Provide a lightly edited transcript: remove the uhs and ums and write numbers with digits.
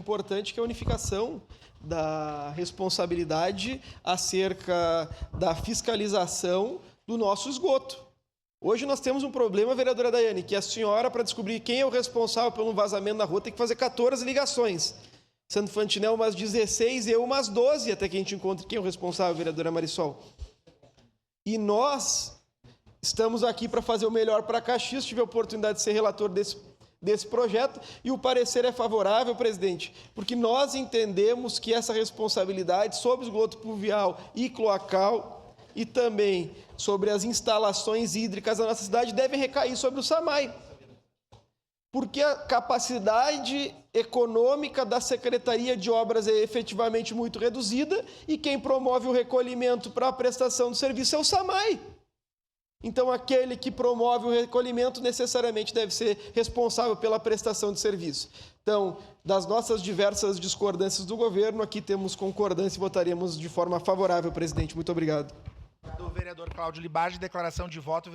importante, que é a unificação da responsabilidade acerca da fiscalização do nosso esgoto. Hoje nós temos um problema, vereadora Daiane, que a senhora, para descobrir quem é o responsável pelo vazamento na rua, tem que fazer 14 ligações. Santo Fantinel umas 16 e eu umas 12, até que a gente encontre quem é o responsável, vereadora Marisol. E nós estamos aqui para fazer o melhor para Caxias. Tive a oportunidade de ser relator desse projeto e o parecer é favorável, presidente, porque nós entendemos que essa responsabilidade sobre o esgoto pluvial e cloacal e também sobre as instalações hídricas da nossa cidade deve recair sobre o SAMAI. Porque a capacidade econômica da Secretaria de Obras é efetivamente muito reduzida e quem promove o recolhimento para a prestação do serviço é o SAMAI. Então, aquele que promove o recolhimento necessariamente deve ser responsável pela prestação de serviço. Então, das nossas diversas discordâncias do governo, aqui temos concordância e votaremos de forma favorável, presidente. Muito obrigado. Do vereador Cláudio Libage, declaração de voto.